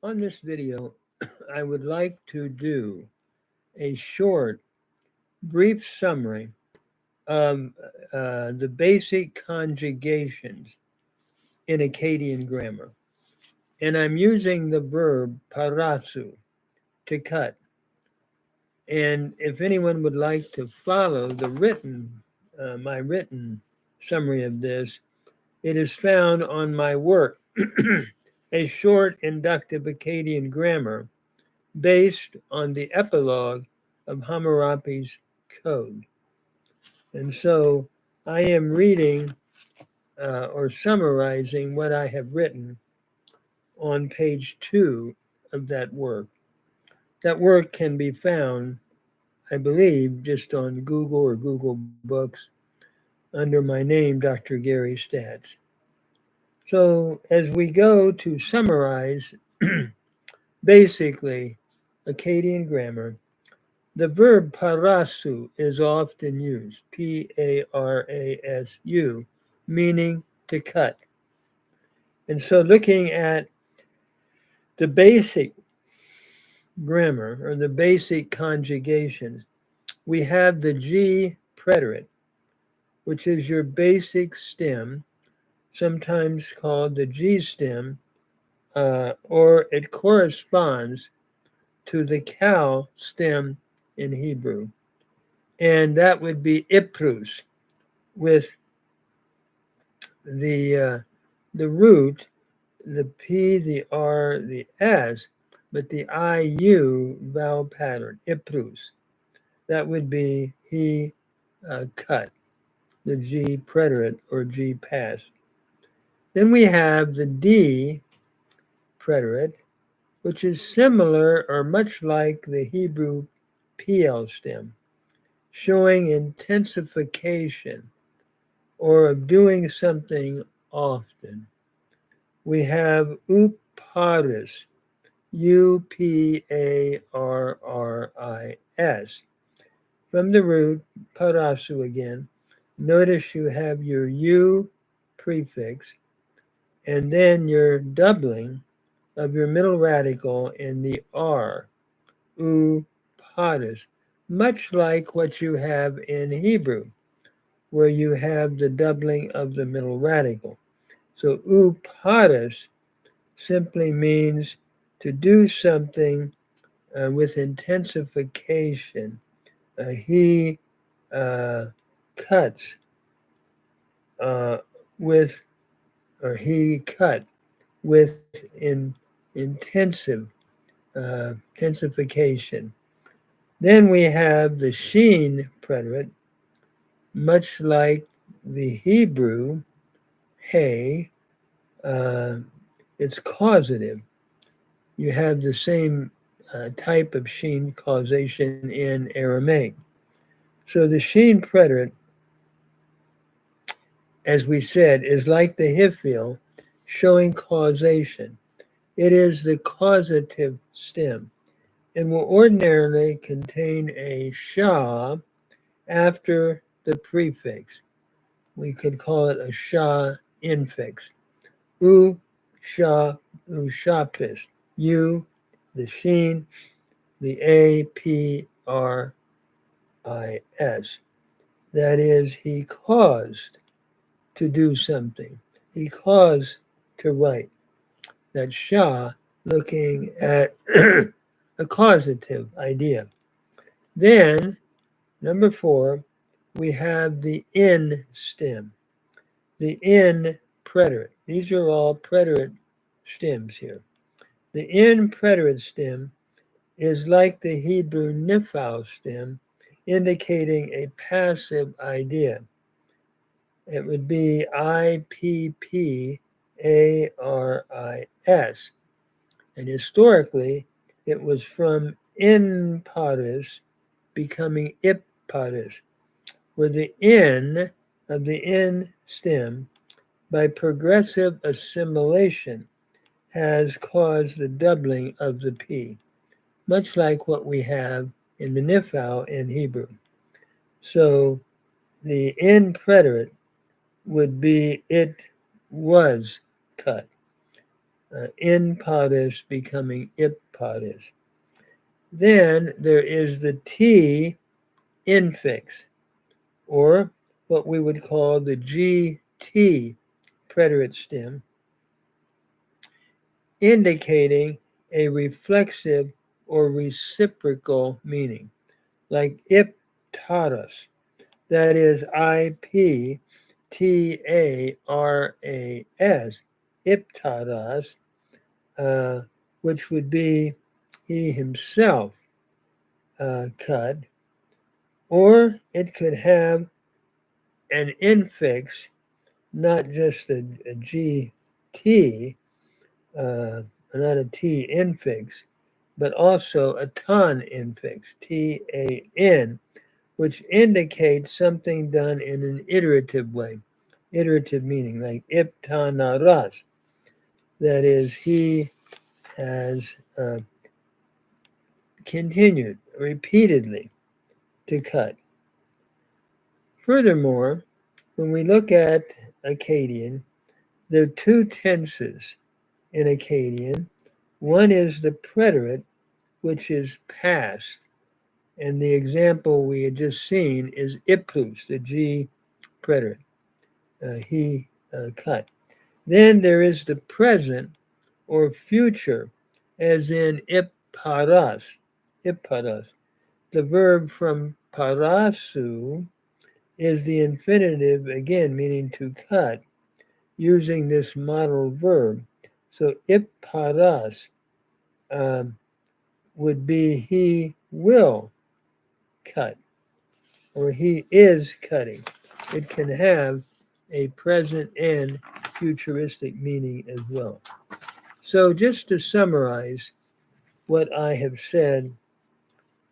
On this video, I would like to do a short, brief summary of the basic conjugations in Akkadian grammar. And I'm using the verb parasu, to cut. And if anyone would like to follow my written summary of this, it is found on my work, A Short Inductive Akkadian Grammar, based on the epilogue of Hammurabi's Code. And so I am reading or summarizing what I have written on page 2 of that work. That work can be found, I believe, just on Google or Google Books under my name, Dr. Gary Stats. So as we go to summarize basically Akkadian grammar, the verb parasu is often used, P-A-R-A-S-U, meaning to cut. And so looking at the basic grammar or the basic conjugations, we have the G preterite, which is your basic stem, sometimes called the G stem, or it corresponds to the cow stem in Hebrew. And that would be iprus, with the root, the P, the R, the S, but the IU vowel pattern, iprus. That would be he cut, the G preterite or G past. Then we have the D preterite, which is similar or much like the Hebrew PL stem, showing intensification or of doing something often. We have uparis, U-P-A-R-R-I-S. From the root, parasu again, notice you have your U prefix and then your doubling of your middle radical in the R, uparis, much like what you have in Hebrew, where you have the doubling of the middle radical. So uparis simply means to do something with intensification. He cuts with, or he cut with intensification. Then we have the sheen preterite, much like the Hebrew hey, it's causative. You have the same type of sheen causation in Aramaic. So the sheen preterite, as we said, is like the hifil, showing causation. It is the causative stem and will ordinarily contain a sha after the prefix. We could call it a sha infix. U, sha, ushapis. U, the sheen, the A, P, R, I, S. That is, he caused to do something. He caused to write. That sha looking at a causative idea. Then, number 4, we have the in stem, the in preterite. These are all preterite stems here. The in preterite stem is like the Hebrew nifal stem, indicating a passive idea. It would be IPPARIS. And historically, it was from in paris becoming ip paris, where the in of the in stem, by progressive assimilation, has caused the doubling of the P, much like what we have in the nifal in Hebrew. So the in preterite would be it was cut. in pares becoming ip pares. Then there is the T infix, or what we would call the GT preterite stem, indicating a reflexive or reciprocal meaning, like iptaras, that is IPTARAS, iptaras, which would be he himself cut, or it could have an infix, not just a GT, not a T infix, but also a ton infix, TAN, which indicates something done in an iterative way, iterative meaning, like iptanaras, that is, he has continued repeatedly to cut. Furthermore, when we look at Akkadian, there are two tenses in Akkadian. One is the preterite, which is past, and the example we had just seen is iplus, the G preterite. He cut. Then there is the present or future, as in ipparas, ipparas. The verb from parasu is the infinitive, again meaning to cut, using this modal verb. So ipparas would be he will cut, or he is cutting. It can have a present and futuristic meaning as well. So just to summarize what I have said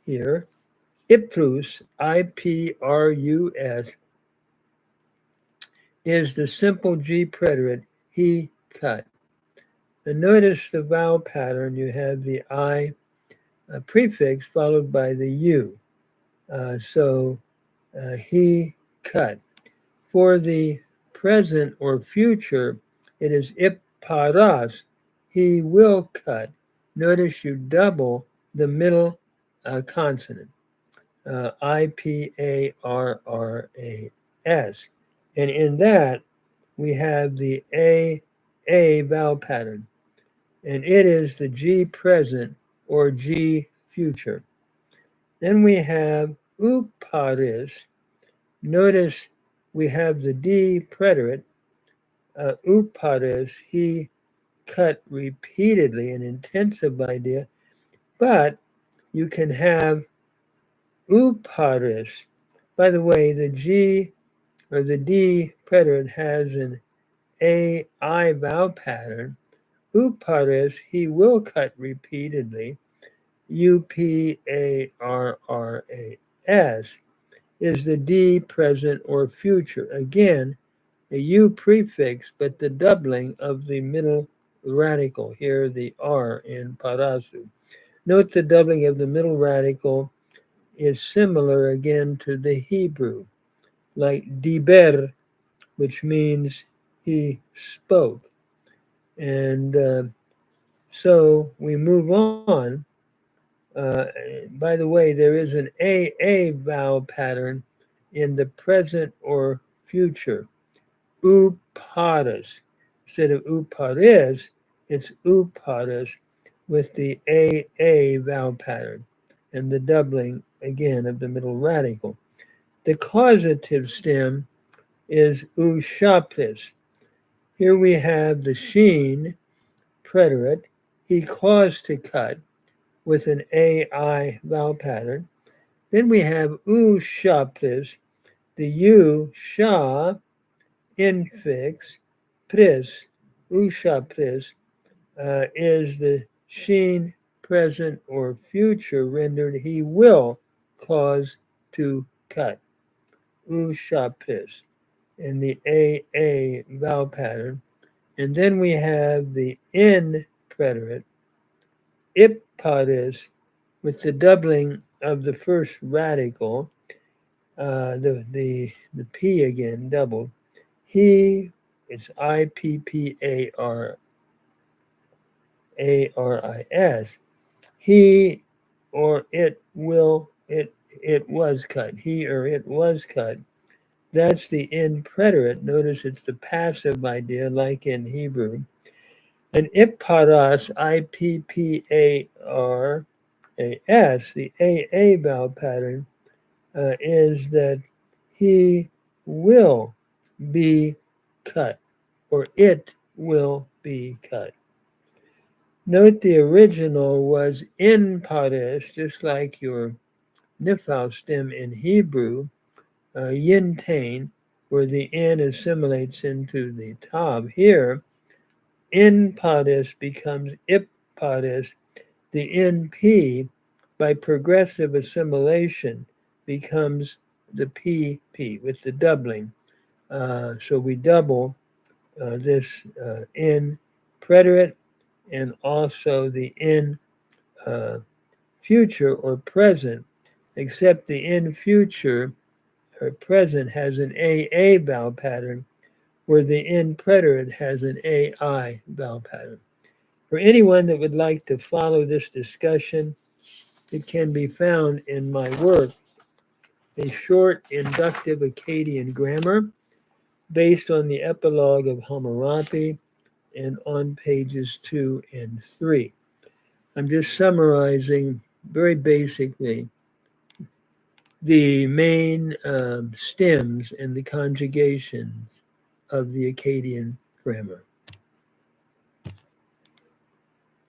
here, iprus, IPRUS, is the simple G preterite, he cut. And notice the vowel pattern, you have the I prefix followed by the U. So he cut. For the present or future, it is ipparas, he will cut. Notice you double the middle consonant, IPARRAS. And in that, we have the A vowel pattern, and it is the G present or G future. Then we have uparis. Notice we have the D preterite, uparis, he cut repeatedly, an intensive idea, but you can have uparis. By the way, the G or the D preterite has an AI vowel pattern. Uparis, he will cut repeatedly. UPARRAS is the D present or future. Again, a U prefix, but the doubling of the middle radical, here the R in parasu. Note the doubling of the middle radical is similar again to the Hebrew, like diber, which means he spoke. And so we move on. By the way, there is an AA vowel pattern in the present or future. Uparis. Instead of uparis, it's uparis with the AA vowel pattern and the doubling again of the middle radical. The causative stem is ushapis. Here we have the sheen preterite, he caused to cut, with an AI vowel pattern. Then we have ushapis, the U, sha, infix, pris, ushapis, is the sheen present or future rendered he will cause to cut. Ushapis in the AA vowel pattern. And then we have the N preterite, ipparis, with the doubling of the first radical, the P again doubled. He, it's IPPARAS, A-R-I-S. He or it will, it was cut. He or it was cut. That's the in preterite. Notice it's the passive idea, like in Hebrew. And ipparas, I-P-P-A-R-A-S, the A vowel pattern, is that he will be cut, or it will be cut. Note the original was in pares, just like your nifal stem in Hebrew, yintain, where the n assimilates into the tab. Here, in pares becomes ip pares. The NP, by progressive assimilation, becomes the PP with the doubling. So we double this in preterite and also the in future or present, except the in future or present has an AA vowel pattern, where the in preterite has an AI vowel pattern. For anyone that would like to follow this discussion, it can be found in my work, A Short Inductive Akkadian Grammar, based on the epilogue of Hammurabi and on pages 2 and 3. I'm just summarizing very basically the main stems and the conjugations of the Akkadian grammar.